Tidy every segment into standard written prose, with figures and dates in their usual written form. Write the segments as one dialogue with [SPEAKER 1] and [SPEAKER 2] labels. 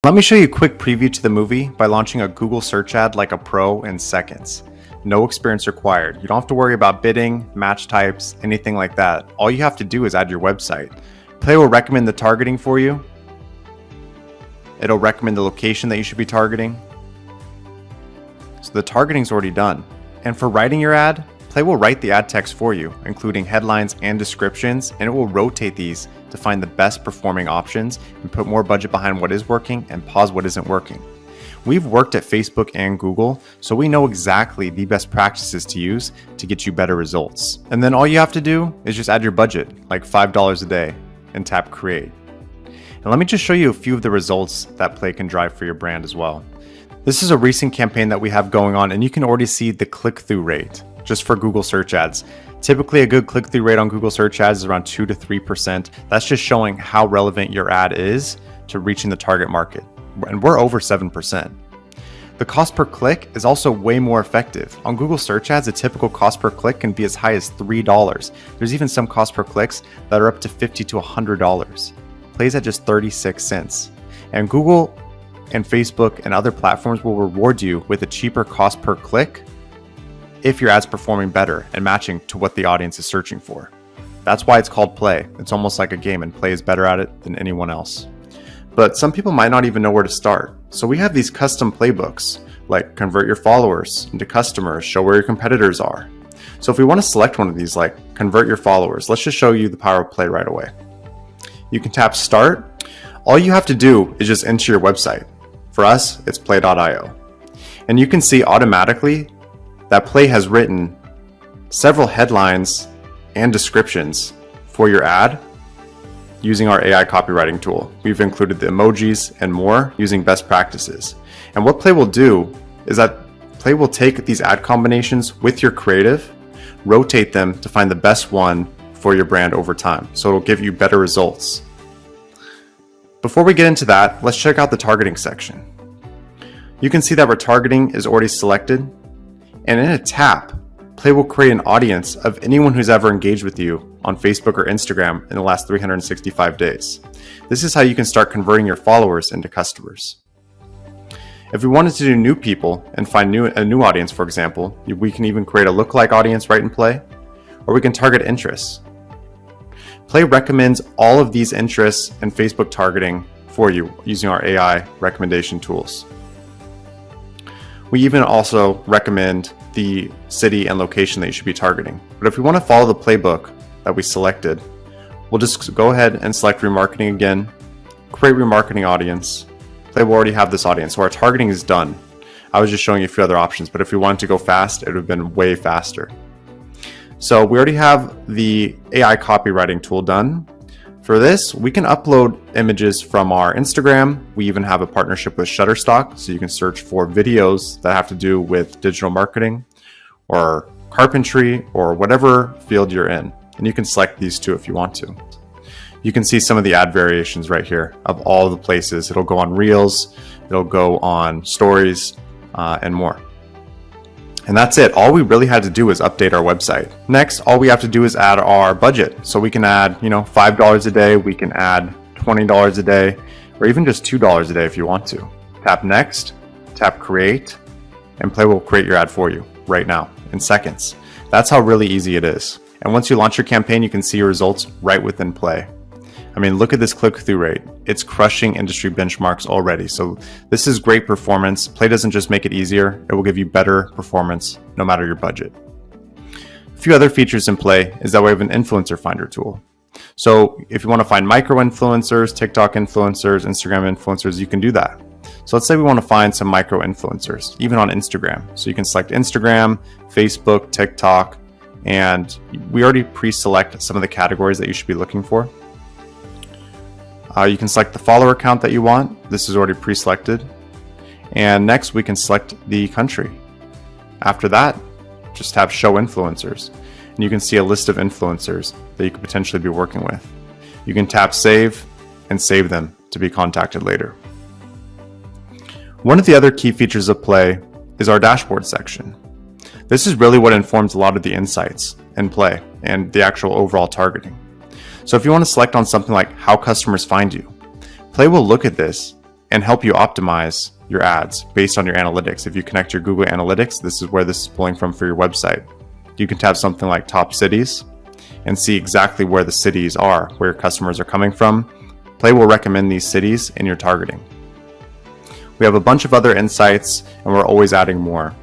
[SPEAKER 1] Let me show you a quick preview to the movie by launching a Google search ad like a pro in seconds. No experience required. You don't have to worry about bidding, match types, anything like that. All you have to do is add your website. Play will recommend the targeting for you. It'll recommend the location that you should be targeting. So the targeting's already done. And for writing your ad, Play will write the ad text for you, including headlines and descriptions, and it will rotate these to find the best performing options and put more budget behind what is working and pause what isn't working. We've worked at Facebook and Google, so we know exactly the best practices to use to get you better results. And then all you have to do is just add your budget, like $5 a day, and tap Create. And let me just show you a few of the results that Play can drive for your brand as well. This is a recent campaign that we have going on, and you can already see the click-through rate just for Google search ads. Typically, a good click-through rate on Google search ads is around 2 to 3%. That's just showing how relevant your ad is to reaching the target market. And we're over 7%. The cost per click is also way more effective. On Google search ads, a typical cost per click can be as high as $3. There's even some cost per clicks that are up to $50 to $100. Plays at just 36 cents. And Google and Facebook and other platforms will reward you with a cheaper cost per click if your ad's performing better and matching to what the audience is searching for. That's why it's called Play. It's almost like a game, and Play is better at it than anyone else. But some people might not even know where to start. So we have these custom playbooks, like convert your followers into customers, show where your competitors are. So if we want to select one of these, like convert your followers, let's just show you the power of Play right away. You can tap Start. All you have to do is just enter your website. For us, it's play.io. And you can see automatically that Play has written several headlines and descriptions for your ad using our AI copywriting tool. We've included the emojis and more using best practices. And what Play will do is that Play will take these ad combinations with your creative, rotate them to find the best one for your brand over time. So it'll give you better results. Before we get into that, let's check out the targeting section. You can see that retargeting is already selected. And in a tap, Play will create an audience of anyone who's ever engaged with you on Facebook or Instagram in the last 365 days. This is how you can start converting your followers into customers. If we wanted to do new people and find a new audience, for example, we can even create a lookalike audience right in Play, or we can target interests. Play recommends all of these interests and Facebook targeting for you using our AI recommendation tools. We even also recommend the city and location that you should be targeting. But if we want to follow the playbook that we selected, we'll just go ahead and select remarketing again, create remarketing audience. Play will already have this audience, so our targeting is done. I was just showing you a few other options, but if we wanted to go fast, it would have been way faster. So we already have the AI copywriting tool done. For this, we can upload images from our Instagram. We even have a partnership with Shutterstock, so you can search for videos that have to do with digital marketing or carpentry or whatever field you're in. And you can select these two if you want to. You can see some of the ad variations right here of all the places. It'll go on Reels, it'll go on Stories, and more. And that's it. All we really had to do is update our website. Next, all we have to do is add our budget. So we can add, $5 a day, we can add $20 a day, or even just $2 a day if you want to. Tap Next, tap Create, and Play will create your ad for you right now in seconds. That's how really easy it is. And once you launch your campaign, you can see your results right within Play. I mean, look at this click-through rate. It's crushing industry benchmarks already. So this is great performance. Play doesn't just make it easier, it will give you better performance no matter your budget. A few other features in Play is that we have an influencer finder tool. So if you want to find micro influencers, TikTok influencers, Instagram influencers, you can do that. So let's say we want to find some micro influencers, even on Instagram. So you can select Instagram, Facebook, TikTok, and we already pre-select some of the categories that you should be looking for. You can select the follower count that you want. This is already pre-selected. And next we can select the country. After that, just tap Show Influencers. And you can see a list of influencers that you could potentially be working with. You can tap Save and save them to be contacted later. One of the other key features of Play is our dashboard section. This is really what informs a lot of the insights in Play and the actual overall targeting. So if you want to select on something like how customers find you, Play will look at this and help you optimize your ads based on your analytics. If you connect your Google Analytics, this is where this is pulling from for your website. You can tab something like top cities and see exactly where the cities are, where your customers are coming from. Play will recommend these cities in your targeting. We have a bunch of other insights, and we're always adding more.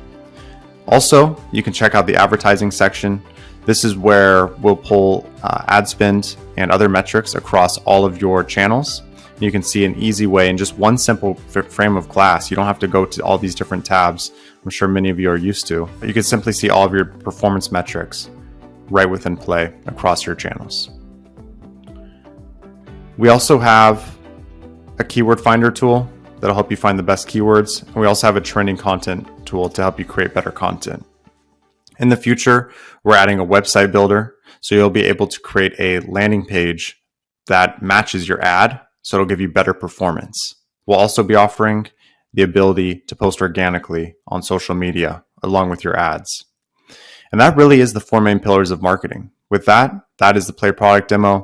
[SPEAKER 1] Also, you can check out the advertising section. This is where we'll pull ad spend and other metrics across all of your channels. You can see an easy way in just one simple frame of glass. You don't have to go to all these different tabs. I'm sure many of you are used to. You can simply see all of your performance metrics right within Play across your channels. We also have a keyword finder tool that'll help you find the best keywords. And we also have a trending content tool to help you create better content. In the future, we're adding a website builder, so you'll be able to create a landing page that matches your ad, so it'll give you better performance. We'll also be offering the ability to post organically on social media along with your ads. And that really is the four main pillars of marketing. With that, that is the Play product demo.